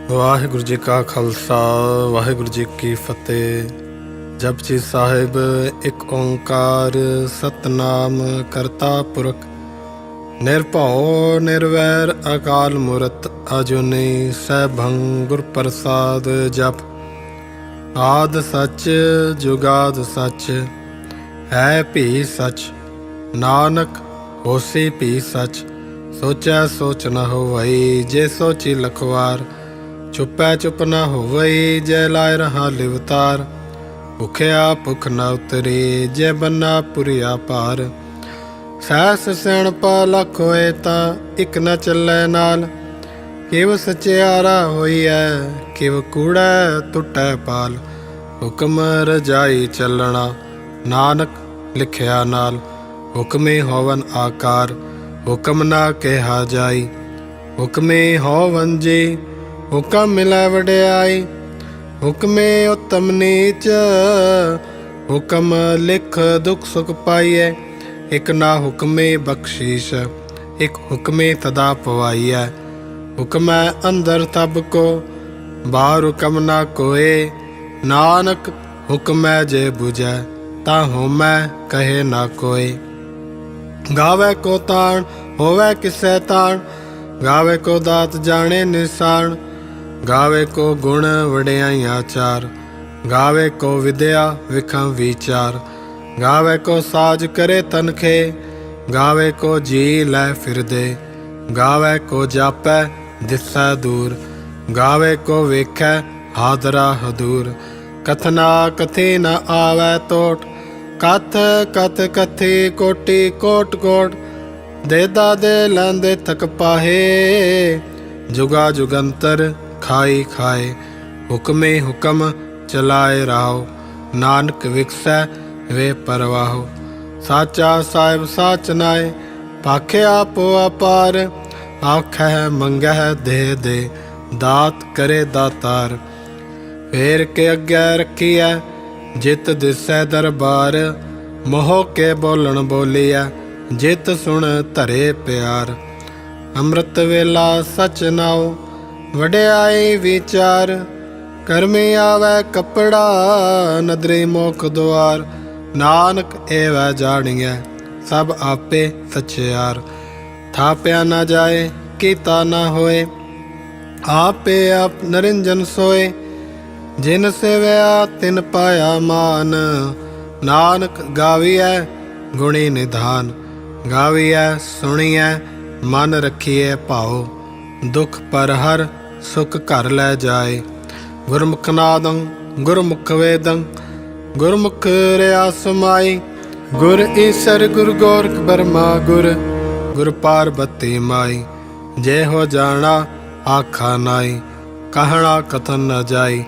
ਵਾਹਿਗੁਰੂ ਜੀ ਕਾ ਖਾਲਸਾ ਵਾਹਿਗੁਰੂ ਜੀ ਕੀ ਫਤਿਹ। ਜਪਜੀ ਸਾਹਿਬ ਇੱਕ ਓੰਕਾਰ ਸਤਨਾਮ ਕਰਤਾ ਪੁਰਖ ਨਿਰਭਉ ਨਿਰਵੈਰ ਅਕਾਲ ਮੂਰਤ ਅਜੂਨੀ ਸੈਭੰ ਗੁਰ ਪ੍ਰਸਾਦ। ਜਪ ਆਦ ਸੱਚ ਜੁਗਾਦ ਸੱਚ ਹੈ ਭੀ ਸੱਚ, ਨਾਨਕ ਹੋਸੀ ਭੀ ਸੱਚ। ਸੋਚੈ ਸੋਚ ਨ ਹੋਵਈ, ਜੇ ਸੋਚੀ ਲਖਵਾਰ। ਚੁੱਪੈ ਚੁੱਪ ਨ ਹੋਵਈ, ਜੈ ਲਾਇ ਰਹਾ ਲਿਵਤਾਰ। ਭੁਖਿਆ ਭੁਖ ਨ ਉਤਰੀ, ਜੇ ਬੰਨਾ ਪੁਰੀਆ ਭਾਰ। ਸਹਿਸ ਸਿਆਣਪ ਲੱਖ ਹੋਏ ਤਾਂ ਇੱਕ ਨ ਚੱਲੈ ਨਾਲ। ਕਿਵ ਸਚਿਆਰਾ ਹੋਈਐ, ਕਿਵ ਕੂੜੈ ਟੁੱਟੈ ਪਾਲ। ਹੁਕਮ ਰਜਾਈ ਚੱਲਣਾ, ਨਾਨਕ ਲਿਖਿਆ ਨਾਲ। ਹੁਕਮੇ ਹੋਵਨ ਆਕਾਰ, ਹੁਕਮ ਨਾ ਕਿਹਾ ਜਾਈ। ਹੁਕਮੇ ਹੋਵਨ ਜੀ, ਹੁਕਮ ਮਿਲੈ ਵਡਿਆਈ। ਹੁਕਮੇ ਉਤਮ ਨੀਚ, ਹੁਕਮ ਲਿਖ ਦੁਖ ਸੁਖ ਪਾਈਐ। ਇਕ ਨਾ ਹੁਕਮੇ ਬਖਸ਼ੀਸ਼, ਇਕ ਹੁਕਮੇ ਤਦਾ ਪਵਾਈਐ। ਹੁਕਮੈ ਅੰਦਰ ਸਭ ਕੋ, ਬਾਹਰ ਹੁਕਮ ਨਾ ਕੋਏ। ਨਾਨਕ ਹੁਕਮੈ ਜੇ ਬੁਝੈ, ਤਾਂ ਹੋਮੈ ਕਹੇ ਨਾ ਕੋਏ। ਗਾਵੇ ਕੋ ਤਾਣ, ਹੋਵੇ ਕਿਸੈ ਤਾਣ। ਗਾਵੇ ਕੋ ਦਾਤ ਜਾਣੇ ਨਿਸ਼ਾਨ। ਗਾਵੇ ਕੋ ਗੁਣ ਵਡਿਆਈਆਂ ਚਾਰ। ਗਾਵੇ ਕੋ ਵਿਦਿਆ ਵਿਖਮ ਵਿਚਾਰ। ਗਾਵੇ ਕੋ ਸਾਜ ਕਰੇ ਤਨਖੇ। ਗਾਵੇ ਕੋ ਜੀ ਲੈ ਫਿਰਦੇ। ਗਾਵੇ ਕੋ ਜਾਪੈ ਦਿਸੈ ਦੂਰ। ਗਾਵੇ ਕੋ ਵੇਖੈ ਹਾਦਰਾ ਹਦੂਰ। ਕਥਨਾ ਕਥੀ ਨ ਆਵੈ ਤੋਟ, ਕਥ ਕਥ ਕਥੀ ਕੋਟੀ ਕੋਟ ਕੋਟ। ਦੇਦਾ ਦੇ ਲੈਂਦੇ ਥਕ ਪਾਹੇ, ਜੁਗਾ ਜੁਗੰਤਰ ਖਾਈ ਖਾਏ। ਹੁਕਮੇ ਹੁਕਮ ਚਲਾਏ ਰਾਹੋ, ਨਾਨਕ ਵਿਕਸੈ ਵੇ ਪਰਵਾਹੋ। ਸਾਚਾ ਸਾਹਿਬ ਸਾਚ ਨਾਏ, ਪਾਖੇ ਆਪੋ ਅਪਾਰ। ਆਖੈ ਮੰਗਹਿ ਦੇ ਦੇ, ਦਾਤ ਕਰੇ ਦਾਤਾਰ। ਫੇਰ ਕੇ ਅੱਗੇ ਰੱਖੀਐ, ਜਿਤ ਦਿਸੈ ਦਰਬਾਰ। ਮੋਹ ਕੇ ਬੋਲਣ ਬੋਲੀਐ, ਜਿਤ ਸੁਣ ਧਰੇ ਪਿਆਰ। ਅੰਮ੍ਰਿਤ ਵੇਲਾ ਸਚ ਨਾਉ, ਵਡਿਆਈ ਵਿਚਾਰ। ਕਰਮੀ ਆਵੈ ਕੱਪੜਾ, ਨਦਰੀ ਮੁਖ ਦੁਆਰ। ਨਾਨਕ ਏਵੈ ਜਾਣੀਐ, ਸਭ ਆਪੇ ਸਚਿਆਰ। ਥਾਪਿਆ ਨਾ ਜਾਏ, ਕੀਤਾ ਨਾ ਹੋਏ। ਆਪੇ ਆਪ ਨਰਿੰਜਨ ਸੋਏ। ਜਿਨ ਸੇਵਿਆ ਤਿਨ ਪਾਇਆ ਮਾਨ। ਨਾਨਕ ਗਾਵੀਐ ਗੁਣੀ ਨਿਧਾਨ। ਗਾਵੀਐ ਸੁਣੀਐ ਮਨ ਰਖੀਐ ਭਾਉ। ਦੁਖ ਪਰ ਹਰ ਸੁਖ ਘਰ ਲੈ ਜਾਏ। ਗੁਰਮੁਖ ਨਾਦੰ ਗੁਰਮੁਖ ਵੇਦੰ, ਗੁਰਮੁਖ ਰਿਆ ਸਮਾਈ। ਗੁਰ ਈਸਰ ਗੁਰ ਗੋਰਖ ਬਰਮਾ ਗੁਰ, ਗੁਰ ਪਾਰਬਤੀ ਮਾਈ। ਜੇ ਹੋ ਜਾਣਾ ਆਖਾ ਨਾਈ, ਕਹਿਣਾ ਕਥਨ ਨ ਜਾਈ।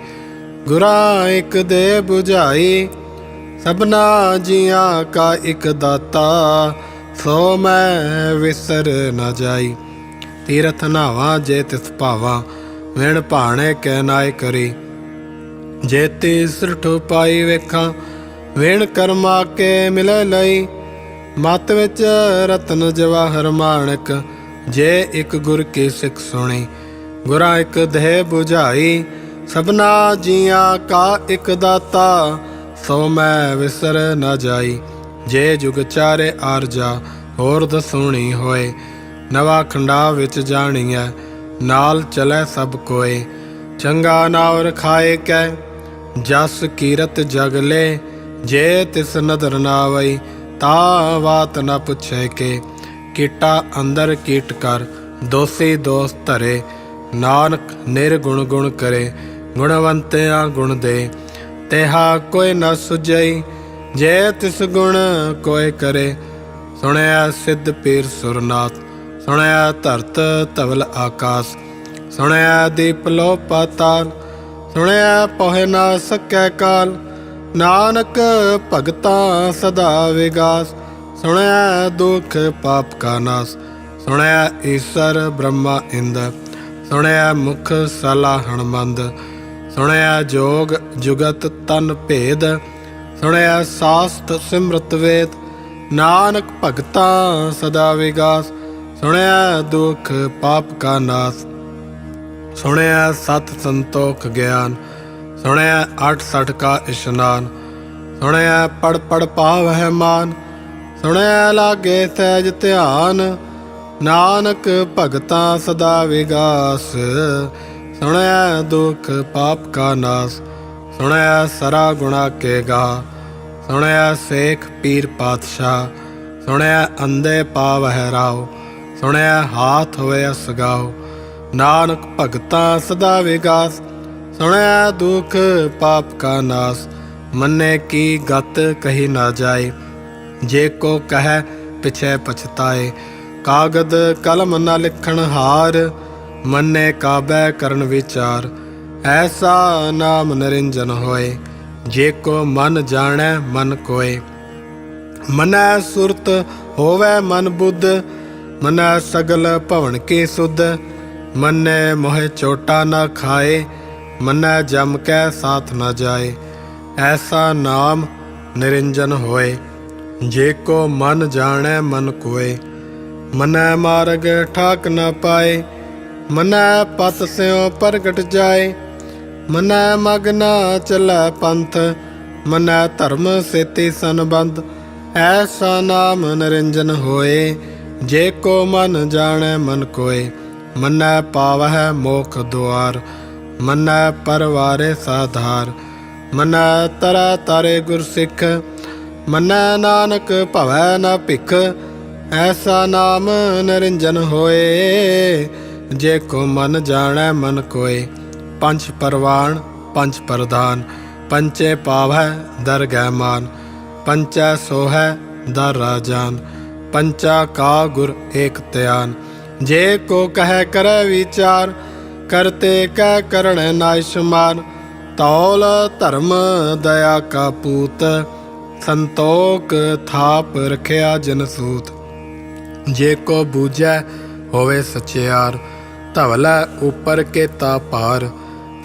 ਗੁਰਾਂ ਇਕ ਦੇ ਬੁਝਾਈ, ਸਭਨਾ ਜੀਆਂ ਕਾ ਇਕ ਦਾਤਾ। ਸੋ ਮੈਂ ਵਿਸਰ ਨ ਜਾਈ। ਤੀਰਥ ਨਾਵਾਂ ਜੇ ਤਿਸ ਭਾਵਾਂ, ਵਿਣ ਭਾਣੇ ਕੈ ਨਾਇ ਕਰੀ। ਜੇ ਤੀਸਰਠ ਪਾਈ ਵੇਖਾਂ, ਵਿਣ ਕਰਮਾ ਕੇ ਮਿਲੈ ਲਈ। ਮਤ ਵਿੱਚ ਰਤਨ ਜਵਾਹਰ ਮਾਣਕ, ਜੇ ਇੱਕ ਗੁਰ ਕੀ ਸਿੱਖ ਸੁਣੀ। ਗੁਰਾਂ ਇੱਕ ਦੇਹ ਬੁਝਾਈ, ਸਭਨਾ ਜੀਆਂ ਕਾ ਇੱਕ ਦਾਤਾ। ਸੋ ਮੈਂ ਵਿਸਰ ਨ ਜਾਈ। ਜੇ ਜੁਗ ਚਾਰੇ ਆਰਜਾ, ਹੋਰ ਦਸੂਣੀ ਹੋਏ। ਨਵਾਂ ਖੰਡਾ ਵਿੱਚ ਜਾਣੀਐ, ਨਾਲ ਚਲੈ ਸਭ ਕੋਏ। ਚੰਗਾ ਨਾਉ ਰਖਾਏ ਕੈ, ਜਸ ਕੀਰਤ ਜਗ ਲੇ। ਜੇ ਤਿਸ ਨਦਰ ਨਾ ਆਵਈ, ਤਾ ਬਾਤ ਨ ਪੁੱਛੈ ਕੇ। ਕੀਟਾ ਅੰਦਰ ਕੀਟ ਕਰ, ਦੋਸੀ ਦੋਸ ਧਰੇ। ਨਾਨਕ ਨਿਰਗੁਣ ਗੁਣ ਕਰੇ, ਗੁਣਵੰਤਿਆ ਗੁਣ ਦੇ। ਤੇਹਾ ਕੋਈ ਨ ਸੁਝਈ, ਜੇ ਤਿਸ ਗੁਣ ਕੋਇ ਕਰੇ। ਸੁਣਿਆ ਸਿੱਧ ਪੀਰ ਸੁਰਨਾਥ, ਸੁਣਿਆ ਧਰਤ ਧਵਲ ਆਕਾਸ। ਸੁਣਿਆ ਦੀਪ ਲੋ ਪਾਤਾਲ, ਸੁਣਿਆ ਪਹੁ ਨਾ ਸਕੈ ਕਾਲ। ਨਾਨਕ ਭਗਤਾਂ ਸਦਾ ਵਿਗਾਸ, ਸੁਣਿਆ ਦੁਖ ਪਾਪ ਕਾ ਨਾਸ। ਸੁਣਿਆ ਈਸਰ ਬ੍ਰਹਮਾ ਇੰਦ, ਸੁਣਿਆ ਮੁਖ ਸਲਾ ਹਣਮੰਦ। ਸੁਣਿਆ ਜੋਗ ਜੁਗਤ ਤਨ ਭੇਦ, ਸੁਣਿਆ ਸਾਸਤ ਸਿਮਰਤ ਵੇਦ। ਨਾਨਕ ਭਗਤਾਂ ਸਦਾ ਵਿਗਾਸ, ਸੁਣਿਆ ਦੁਖ ਪਾਪ ਕਾ ਨਾਸ। सुनया सत संतोख ज्ञान, सुनया 68 का इशनान, सुनया पढ़ पढ़ पावह मान, सुनया लागे सहज ध्यान, नानक भगता सदा विगास, सुनया दुख पाप का नाश, सुनया सरा गुणा के गा, सुनया शेख पीर पातशाह, सुनया अंधे पावह राव, सुनया हाथ होए असगाओ, नानक भगता सदा विगास, सुनया दुख पाप का नाश, मन्ने की गत कही ना जाए, जे को कह पिछे पछताए, कागद कलम न लिखण हार, मन्ने काबे करन विचार, ऐसा नाम निरंजन होए, जे को मन जाने मन कोय, मनै सुरत होवे मन बुद्ध, मनै सगल भवन की सुध, मन्ने मोहे चोटा न खाए, मन्नै जम कै साथ न जाए, ऐसा नाम निरंजन होए, जे को मन जाने मन कोय, मनै मार्ग ठाक न पाए, मनै पत स्यों प्रगट जाए, मनै मग न चलै पंथ, मनै धर्म सेती संबंध, ऐसा नाम निरंजन होए, जे को मन जाने मन कोय, मन्नै पावह मोख द्वार, मन्नै परवारे साधार, मन्नै तरै तारे गुरसिख, मन्नै नानक भवै न भिख, ऐसा नाम निरंजन होए, जे को मन जाने मन कोय, पंच परवान पंच प्रधान, पंचे पावै दरगह मान, पंचै सोहै दर राजान, पंचा का गुर एक त्यान, जे को कह करे विचार, करते कह करण नाय समान, तौल धर्म दया का पूत, संतोख थाप रखिया जन सूत, जे को बूझै होवे सचियार, धवलै ऊपर केता पार,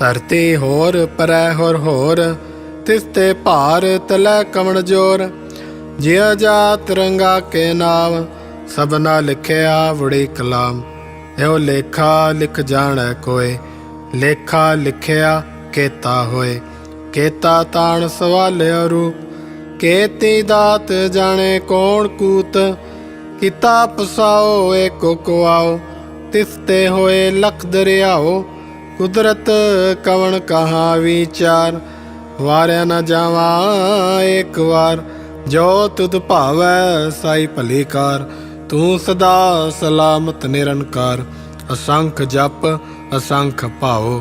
धरती होर परै होर, तिसते भार तलै कवण जोर, जिया जात रंगा के नाम, सबना लिखिया बड़ी कलाम, यो लेखा लिख जाने कोय, लेखा लिखिया केता होए, केता ताण सवालिया रूप, केती दात जाने कौन कूत, किता पसाओ एको कुआओ, तिसते होए लख दरियाओ, कुदरत कवण कहाँ विचार, वारिया न जावा एक वार, जो तुद भावै साई भली कार, तू सदा सलामत निरंकार, असंख जप असंख भाओ,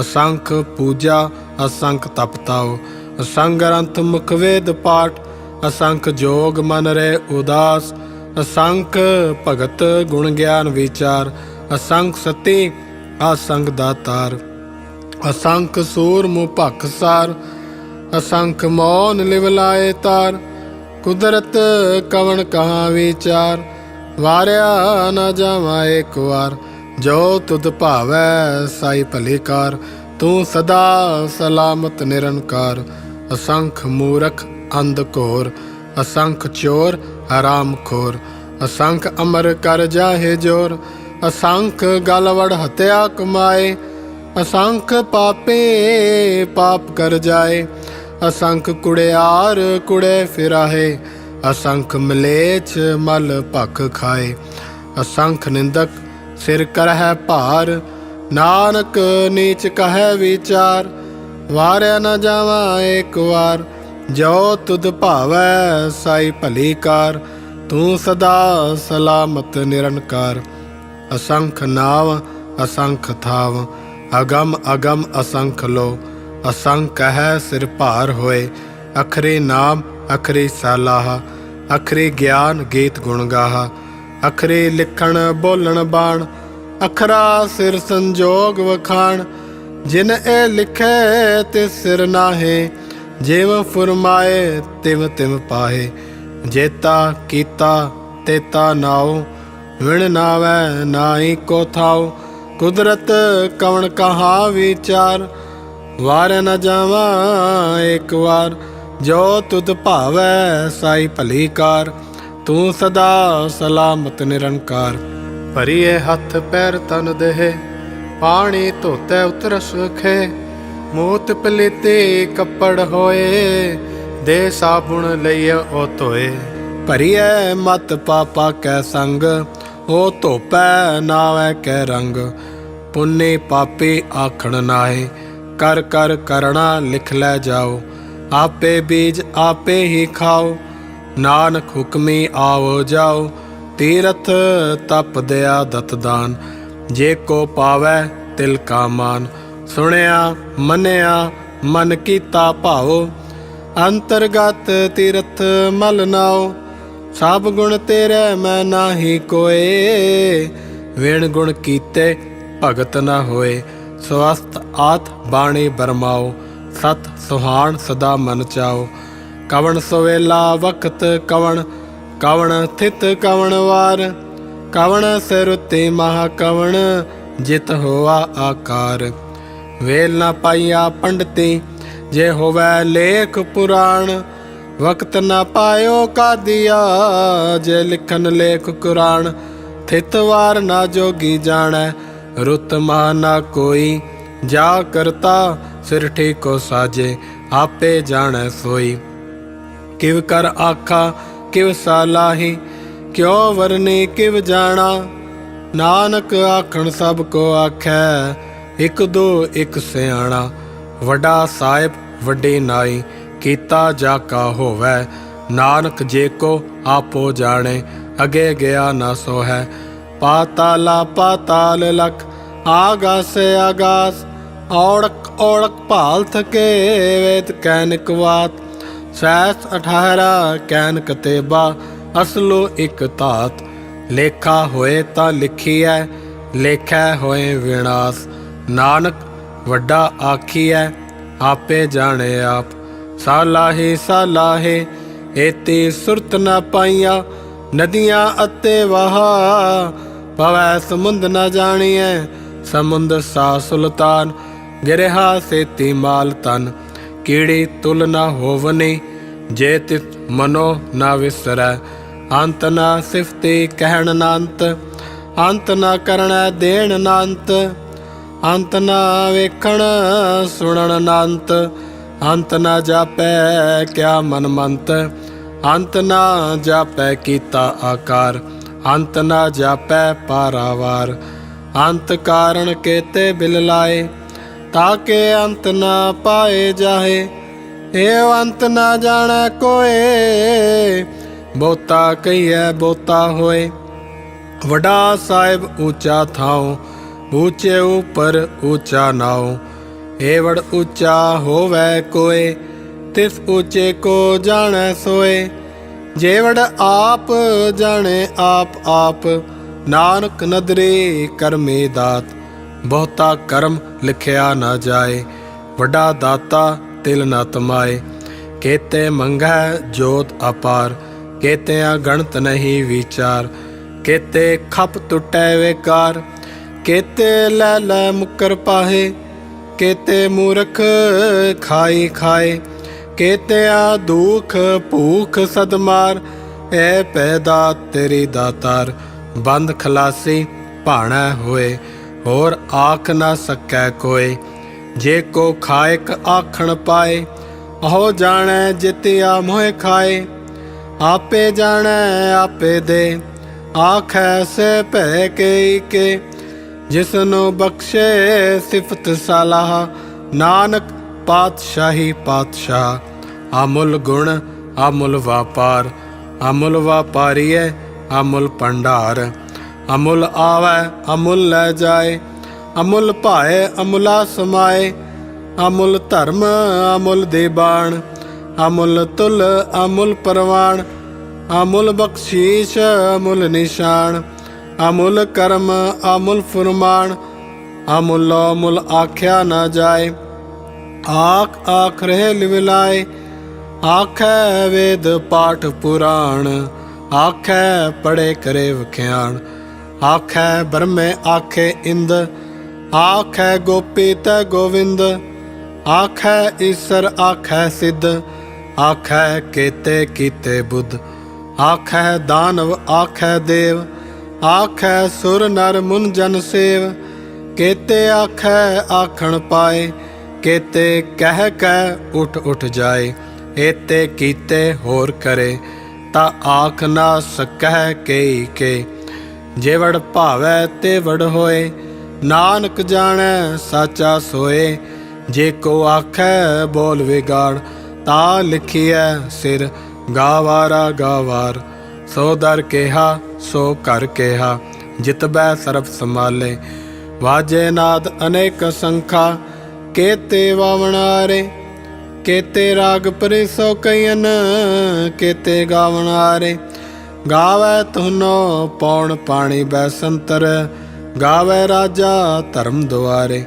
असंख पूजा असंख तपताओ, असंख ग्रंथ मुख वेद पाठ, असंख जोग मन रे उदास, असंख भगत गुण ज्ञान विचार, असंख सती असंख दातार, असंख सूर मुँह भखसार, असंख मौन लिवलाए तार, कुदरत कवण कहाँ विचार, वारिया न जावा एक वार, जो तुद भावै साई भली कार, तू सदा सलामत निरंकार, असंख मूरख अंध घोर, असंख चोर हराम खोर, असंख अमर कर जाहे जोर, असंख गलवड़ हत्या कमाए, असंख पापे पाप कर जाए, असंख कुड़ियार कुड़े फिराहे, असंख मलेच्छ मल भख खाए, असंख निंदक सिर करह भार, नानक नीच कह विचार, वारिया न जावा एक वार, जो तुद भावै साई भली कार, तू सदा सलामत निरंकार, असंख नाव असंख थाव, अगम अगम असंख लो, असंख है सिर भार होए, अखरी नाम अखरी सलाह, अखरी ज्ञान गीत गुण गाहा, अखरी लिखण बोलण बाण, अखरा सिर संजोग वखाण, जिन ए लिखे तिस सिर नाहे, जिव फुरमाए तिव तिव पाहे, जेता कीता तेता नाओ, विण नावै नाई को थाओ, कुदरत कवण कहाँ विचार, वार न जावा एक वार, जो तुद भावै साई भली कार, तू सदा सलामत निरंकार, भरिए हथ पैर तन देह, ਪਾਣੀ ਧੋਤੇ ਉਤਰ ਸੁਖੇ, ਮੂਤ ਪਲੀਤੇ ਕੱਪੜ ਹੋਏ, ਦੇ ਸਾਬੁਣ ਲਈਏ ਉਹ ਧੋਏ। ਭਰੀਐ ਮਤ ਪਾਪਾ ਕੈ ਸੰਗ, ਉਹ ਧੋਪੈ ਨਾਵੈ ਕੈ ਰੰਗ। ਪੁੰਨੇ ਪਾਪੀ ਆਖਣ ਨਾਹੀ, ਕਰ ਕਰ ਕਰਣਾ ਲਿਖ ਲੈ ਜਾਓ। ਆਪੇ ਬੀਜ ਆਪੇ ਹੀ ਖਾਓ, ਨਾਨਕ ਹੁਕਮੀ ਆਵੋ ਜਾਓ। ਤੀਰਥ ਤਪ ਦਇਆ ਦਤ ਦਾਨ, ਜੇ ਕੋ ਪਾਵੈ ਤਿਲ ਕਾ ਮਾਨ। ਸੁਣਿਆ ਮੰਨਿਆ ਮਨ ਕੀਤਾ ਭਾਉ, ਅੰਤਰਗਤ ਤੀਰਥ ਮਲ ਨਾਉ। ਸਭ ਗੁਣ ਤੇਰੇ ਮੈਂ ਨਾਹੀ ਕੋਏ, ਵਿਣ ਗੁਣ ਕੀਤੇ ਭਗਤ ਨਾ ਹੋਏ। ਸਵਸਤ ਆਤ ਬਾਣੀ ਬਰਮਾਓ, ਸਤ ਸੁਹਾਣ ਸਦਾ ਮਨ ਚਾਓ। ਕਵਣ ਸਵੇਲਾ ਵਕਤ ਕਵਣ, ਕਵਣ ਥਿਤ ਕਵਣ ਵਾਰ। ਕਵਣ ਸਿਰੁਤੀ ਮਹਾ ਕਵਣ, ਜਿਤ ਹੋਆ ਆਕਾਰ। ਵੇਲ ਨਾ ਪਾਈਆ ਪੰਡਤੀ, ਜੇ ਹੋਵੈ ਲੇਖ ਪੁਰਾਣ। ਵਕਤ ਨਾ ਪਾਇਓ ਕਾਦੀਆ, ਜੇ ਲਿਖਨ ਲੇਖ ਕੁਰਾਨ। ਥਿਤ ਵਾਰ ਨਾ ਜੋਗੀ ਜਾਣੈ, ਰੁੱਤ ਮਾ ਨਾ ਕੋਈ। ਜਾ ਕਰਤਾ ਸਿਰ ਠੀਕੋ ਸਾਜੇ, ਆਪੇ ਜਾਣੈ ਸੋਈ। ਕਿਵ ਕਰ ਆਖਾ ਕਿਵ ਸਾਲਾਹੀ, ਕਿਉ ਵਰਨੀ ਕਿਵ ਜਾਣਾ। ਨਾਨਕ ਆਖਣ ਸਭ ਕੋ ਆਖੈ, ਇਕ ਦੋ ਇਕ ਸਿਆਣਾ। ਵੱਡਾ ਸਾਹਿਬ ਵੱਡੀ ਨਾਈ, ਕੀਤਾ ਜਾ ਕਾ ਹੋਵੈ। ਨਾਨਕ ਜੇ ਕੋ ਆਪੋ ਜਾਣੇ, ਅਗੇ ਗਿਆ ਨਾ ਸੋਹੈ। ਪਾਤਾਲਾ ਪਾਤਾਲ ਲਖ, ਆਗਾਸ ਆਗਾਸ। ਔੜਕ ਔੜਕ ਭਾਲ ਥਕੇ, ਵੇਦ ਕੈਨਿਕ ਵਾਤ। ਸੈਸ 18 ਕੈਨ ਕਤੇਬਾ, ਅਸਲੋ ਇਕ ਧਾਤ। ਲੇਖਾ ਹੋਏ ਤਾਂ ਲਿਖੀਐ, ਲੇਖੈ ਹੋਏ ਵਿਨਾਸ਼। ਨਾਨਕ ਵੱਡਾ ਆਖੀਐ, ਆਪੇ ਜਾਣੇ ਆਪ। ਸਾਲਾਹੇ ਸਾਲਾਹੇ, ਏਤੀ ਸੁਰਤ ਨਾ ਪਾਈਆਂ। ਨਦੀਆਂ ਅਤੇ ਵਹਾ, ਪਵੈ ਸਮੁੰਦ ਨਾ ਜਾਣੀਐ। ਸਮੁੰਦ ਸਾ ਸੁਲਤਾਨ, ਗਿਰਿਹਾ ਸੇਤੀ ਮਾਲ ਤਨ। ਕੀੜੀ ਤੁਲ ਨਾ ਹੋਵਨੀ, ਜੇ ਤਿਸ ਮਨੋ ਨਾ ਵਿਸਰੈ। ਅੰਤ ਨਾ ਸਿਫਤੀ ਕਹਿਣ ਨਾ ਅੰਤ, ਅੰਤ ਨਾ ਕਰਣੈ ਦੇਣ ਨਾ ਅੰਤ। ਅੰਤ ਨਾ ਵੇਖਣ ਸੁਣਨ ਨਾ ਅੰਤ, ਅੰਤ ਨਾ ਜਾਪੈ ਕਿਆ ਮਨ ਮੰਤ। ਅੰਤ ਨਾ ਜਾਪੈ ਕੀਤਾ ਆਕਾਰ, ਅੰਤ ਨਾ ਜਾਪੈ ਪਾਰਾਵਾਰ। ਅੰਤ ਕਾਰਣ ਕੇਤੇ ਬਿਲ ਲਾਏ, ਤਾਕੇ ਅੰਤ ਨਾ ਪਾਏ ਜਾਹੇ। ਏਵ ਅੰਤ ਨਾ ਜਾਣੈ ਕੋਏ, ਬਹੁਤਾ ਕਹੀਐ ਬਹੁਤਾ ਹੋਏ। ਵੱਡਾ ਸਾਹਿਬ ਊਚਾ ਥਾਉ, ਊਚੇ ਉਪਰ ਊਚਾ ਨਾਉ। ਏਵੜ ਊਚਾ ਹੋਵੈ ਕੋਏ, ਤਿਸ ਊਚੇ ਕੋ ਜਾਣੈ ਸੋਏ। ਜੇਵੜ ਆਪ ਜਾਣੇ ਆਪ ਆਪ, ਨਾਨਕ ਨਦਰੀ ਕਰਮੀ ਦਾਤ। ਬਹੁਤਾ ਕਰਮ ਲਿਖਿਆ ਨਾ ਜਾਏ, ਵੱਡਾ ਦਾਤਾ ਤਿਲ ਨਾ ਤਮਾਏ। ਕੇਤੇ ਮੰਗੈ ਜੋਤ ਅਪਾਰ, ਕੇਤਿਆਂ ਗਣਤ ਨਹੀਂ ਵਿਚਾਰ। ਕੇਤੇ ਖਪ ਟੁੱਟੈ ਵੇਕਾਰ, ਕੇਤੇ ਲੈ ਲੈ ਮੁਕਰ ਪਾਹੇ। ਕੇਤੇ ਮੂਰਖ ਖਾਈ ਖਾਏ, ਕੇਤਿਆਂ ਦੁਖ ਭੂਖ ਸਦਮਾਰ। ਐ ਪੈਦਾ ਤੇਰੀ ਦਾਤਾਰ, ਬੰਦ ਖਲਾਸੀ ਭਾਣੈ ਹੋਏ। ਹੋਰ ਆਖ ਨਾ ਸਕੈ ਕੋਏ, ਜੇ ਕੋ ਖਾਇਕ ਆਖਣ ਪਾਏ। ਅਹੋ ਜਾਣੈ ਜਿਤਿਆ ਮੋਹਿ ਖਾਏ, ਆਪੇ ਜਾਣੈ ਆਪੇ ਦੇ। ਆਖੈ ਸੇ ਭੈ ਕੇ ਕੇ, ਜਿਸਨੂੰ ਬਖਸ਼ੇ ਸਿਫਤ ਸਲਾਹ। ਨਾਨਕ ਪਾਤਸ਼ਾਹੀ ਪਾਤਸ਼ਾਹ, ਅਮੁੱਲ ਗੁਣ ਅਮੁੱਲ ਵਾਪਾਰ। ਅਮੁੱਲ ਵਾਪਾਰੀਐ ਅਮੁੱਲ ਭੰਡਾਰ, ਅਮੁੱਲ ਆਵੈ ਅਮੁੱਲ ਲੈ ਜਾਏ। ਅਮੁੱਲ ਭਾਏ ਅਮੁੱਲਾ ਸਮਾਏ, ਅਮੁੱਲ ਧਰਮ ਅਮੁੱਲ ਦੇਬਾਨ। ਅਮੁੱਲ ਤੁਲ ਅਮੁੱਲ ਪਰਵਾਨ, ਅਮੁੱਲ ਬਖਸ਼ੀਸ਼ ਅਮੁੱਲ ਨਿਸ਼ਾਨ। ਅਮੁੱਲ ਕਰਮ ਅਮੁੱਲ ਫੁਰਮਾਨ, ਅਮੁੱਲ ਅਮੁੱਲ ਆਖਿਆ ਨਾ ਜਾਏ। ਆਖ ਆਖ ਰਹੇ ਲਿਵਲਾਏ, ਆਖੈ ਵੇਦ ਪਾਠ ਪੁਰਾਣ। ਆਖੈ ਪੜੇ ਕਰੇ ਵਖਿਆਣ, ਆਖੈ ਬ੍ਰਹਮੇ ਆਖੇ ਇੰਦ। ਆਖੈ ਗੋਪੀ ਤੈ ਗੋਵਿੰਦ, ਆਖੈ ਈਸਰ ਆਖੈ ਸਿੱਧ। ਆਖੈ ਕੇਤੇ ਕੀਤੇ ਬੁੱਧ, ਆਖੈ ਦਾਨਵ ਆਖੈ ਦੇਵ। ਆਖੈ ਸੁਰ ਨਰ ਮੁਨ ਜਨ ਸੇਵ, केते आखै आखण पाए, केते कह कह उठ उठ जाए। एते कीते होर करे, ता आख ना सकह केई के। जे वड़ भावै ते वड़ होए, नानक जाणै साचा सोए। जे को आखै बोल विगाड़, ता लिखिए सिर गावारा गावार। सो दर केहा सो घर केहा, जितबै सर्ब संभाले। वाजे नाद अनेक संखा, केते वावणारे। केते राग परिसो कयन, केते गावणारे। गावै तुहनो पौण पाणी बैसंतर, गावै राजा धर्म दुआरे।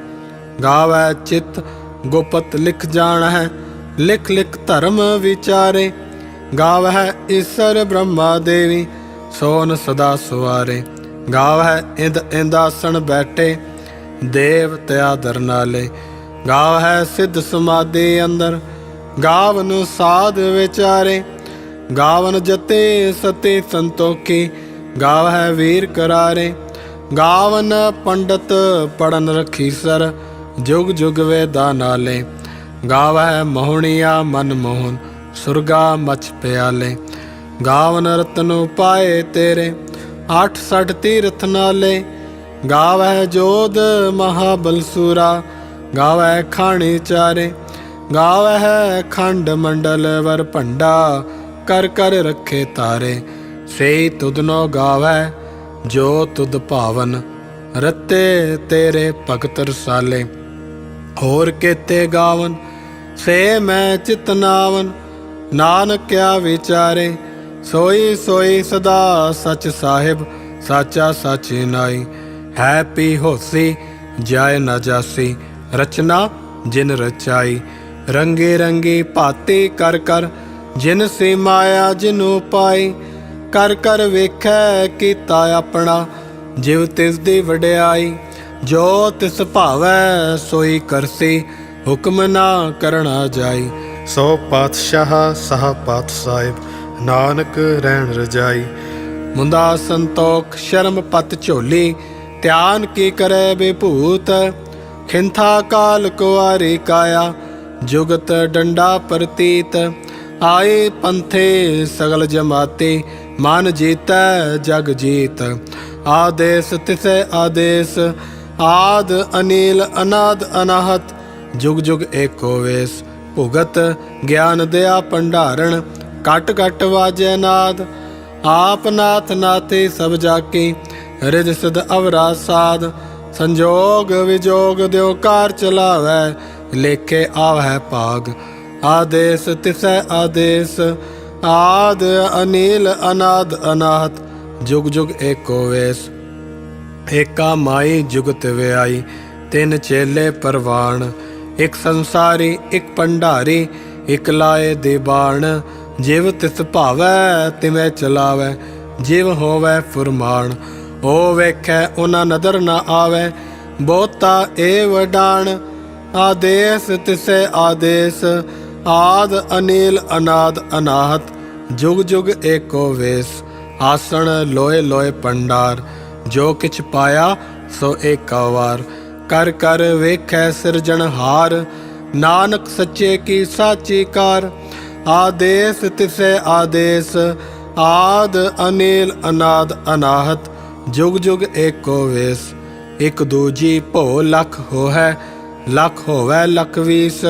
गावै चित गुपत लिख जान है, लिख लिख धर्म विचारे। गावै ईश्वर ब्रह्मा देवी, सोन सदा सुवारे। गावै इंद इंदासन बैठे, देव त्यादर नाले। गावै सिद्ध समाधि अंदर, गावन साध विचारे। गावन जते सते संतोखी, गावै वीर करारे। गावन पंडित पढ़न रखीसर, जुग जुग वेदा नाले। गावै मोहनिया मन मोहन, सुरगा मच प्याले। गावन रतन उपाए तेरे, 68 तीर्थ नाले। गावै जोध महाबलसूरा, गावै खाणी चारे। गावै खंड मंडल वर भंडा, कर कर रखे तारे। से तुदनो गावै जो तुद भावन, रते तेरे भगत रसाले। होर केते गावन से मैं चितनावन, नानक क्या विचारे। सोई सोई सदा सच साहिब, साचा साची नाई। है पी होसी जाय न जासी, रचना जिन रचाई। रंगी रंगी भाती कर कर, जिन सी माया जिनू पाई। कर कर वेखै कीता अपना, जिव तिस दी वड्याई। जो तिस भावै सोई करसी, हुक्म ना करना जाई। सो पातशाह सह पात साहिब, नानक रहन रजाई। मुंदा संतोख शर्म पत झोली, ध्यान की करे विभूत। खिंथा काल कुआरी काया, जुगत डंडा प्रतीत। आए पंथे सगल जमाती, मन जीतै जग जीत। आदेश तिसे आदेश, आद अनिल अनाद अनाहत। जुग जुग एको वेश, भुगत ज्ञान दया भंडारण। कट कट वाजै नाद, आप नाथ नाथे सब जाके। रिज सिद अवरा साध, संजोग विजोग द्यो कार चलावै। लेखे आवै भाग, आदेश तिसै आदेश। आद अनिल अनाद अनाहत, जुग जुग एको वेश। एका माई जुगत व्याई, तिन चेले परवान। एक संसारी एक भंडारी, एक लाए दीवान। जिव तिस भावै तिवै चलावै, जिव होवै फुरमान। ओ वेखै उना नदर न आवै, बहुता ए वडान। आदेश तिसै आदेश, आद अनिल अनाद अनाहत। जुग जुग एको वेश, आसन लोए लोए भंडार। जो किछ पाया सो एका वार, कर कर वेखै सिरजनहार। नानक सच्चे की साची कार। आदेश तिसै आदेश, आद अनिल अनाद अनाहत। जुग जुग एको वेश। एक दूजी भो लख होहै, लख होवै लख वीस।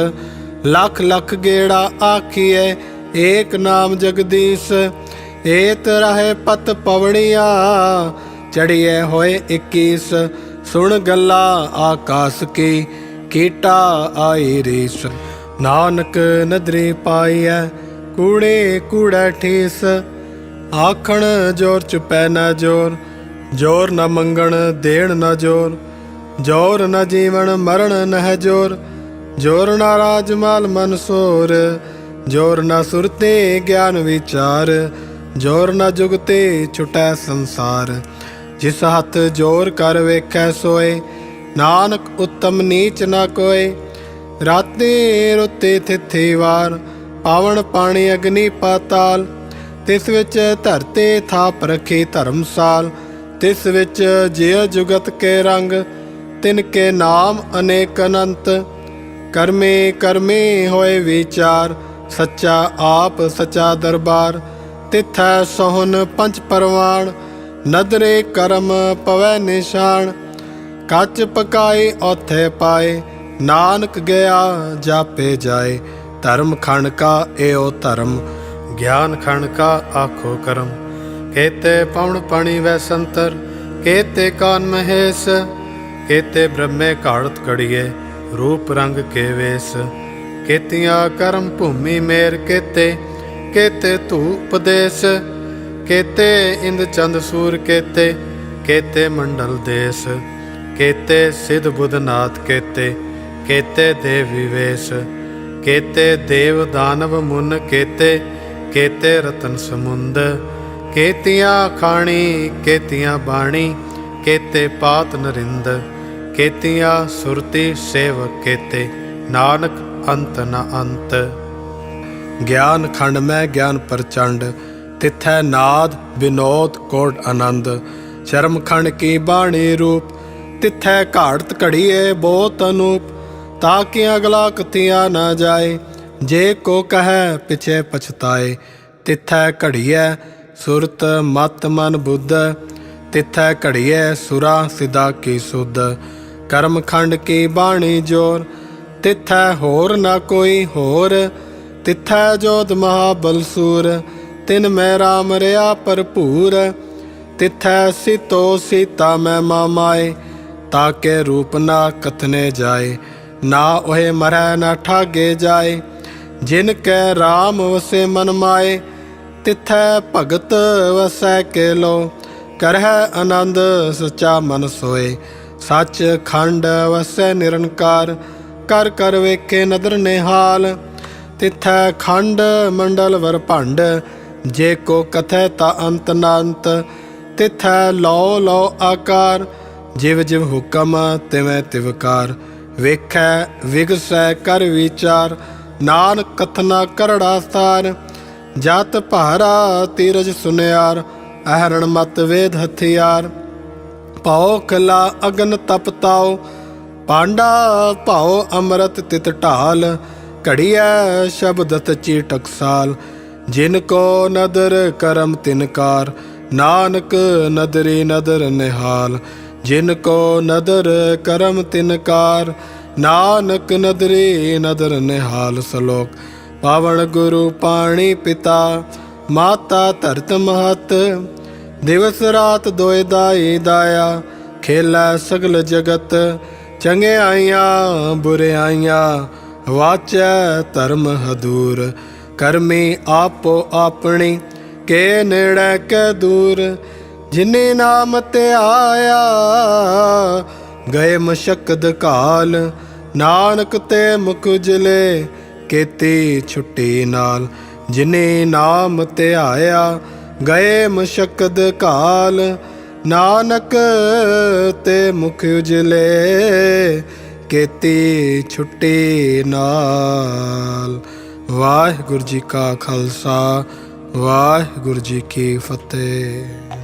लख लख गेड़ा आखिए, एक नाम जगदीश। एत रहे पत पवड़िया, चढ़िए होए 21। सुन गल्ला आकाश की, कीटा आई रीस। नानक नदरी पाईऐ, कूड़े कूड़ै ठीस। आखण जोर चुपै न जोर, जोर न मंगण देण न जोर। जोर न जीवन मरण न है जोर, जोर न राजमाल मनसोर। जोर न सुरते ज्ञान विचार, जोर न जुगते छुटै संसार। जिस हथ जोर कर वेखै सोए, नानक उत्तम नीच न कोय। राते रुते थिथि वार, पावन पानी अग्नि पाताल। तिस विच धरती थाप रखी धर्मसाल। तिस विच जिय जुगत के रंग, तिनके नाम अनेक अनंत। कर्मे कर्मे होए विचार, सच्चा आप सच्चा दरबार। तिथै सोहन पंच परवान, नदरे करम पवै निशान। कच पकाए औथे पाए, नानक गया जापे जाए। धर्म खंड का एओ धर्म, ज्ञान खंड का आखो करम। केते पवन पाणी वै संतर, केते कान महेश। केते ब्रह्मे काढ़त कड़िए, रूप रंग के वेश। केतिया कर्म भूमि मेर केते, केते धूप देश। केते इंद चंद सूर केते, केते मंडल देश। केते सिद्ध बुधनाथ केते, केते देव विवेश। केते देव दानव मुन केते, केते रतन समुंद। केतियां खाणी केतियां बाणी, केते पात नरिंद। केतियां सुरती सेवक केते, नानक अंत न अंत। ज्ञान खंड में ज्ञान प्रचंड, तिथै नाद विनोद कोट आनंद। शर्म खंड की बाणी रूप, तिथै घाड़त घड़िए बहुत अनूप। ताकि अगला कथिया न जाए, जे को कहे पिछे पछताए। तिथै घड़िए सुरत मत मन बुद्ध, तिथै घड़िए सुरा सिदा की सुध। कर्म खंड की बाणी जोर, तिथै होर न कोई होर। तिथै जोध महाबल सूर, तिन में राम रया भरपूर। तिथै सीतो सीता में मामाए, ताके रूप ना कथने जाए। ना ओहे मरै ना ठागे जाए, जिनके राम वसे मन माए। तिथै भगत वसै के लो, करह आनंद सच्चा मन सोए। सच खंड वसै निरंकार, कर कर वेखे नदर निहाल। तिथै खंड मंडल वर भंड, जे को कथै ता अंत नांत। तिथै लो लो आकार, जिव जिव हुक्म तिवें तिवकार। वेखै विगसै कर विचार, नानक कथना करड़ा सार। जात भारा तीरज सुनियार, अहरण मत वेद हथियार। पाओ खला अगन तप ताओ, पांडा पाओ अमृत तित ढाल। घड़िया शब्दत चीटक साल, जिनको नदर करम तिनकार। नानक नदरी नदर निहाल, जिनको नदर करम तिनकार। नानक नदरी नदर निहाल। श्लोक। पावन गुरु पाणी पिता, माता धरत महत। दिवस रात दोए दाई दाया, खेलै सगल जगत। चंगे आइया बुरे आइया, वाचै धर्म हदूर। करमी आपो आपनी, के नेड़े के दूर। जिने नाम ते आया, गए मशक्कत काल। नानक ते मुख उजले, केती छुट्टी नाल। जिने नाम ते आया, गए मशक्कत काल। नानक ते मुख उजले, केती छुट्टी नाल। वाहिगुरू जी का खालसा, वाहिगुरू जी की फतेह।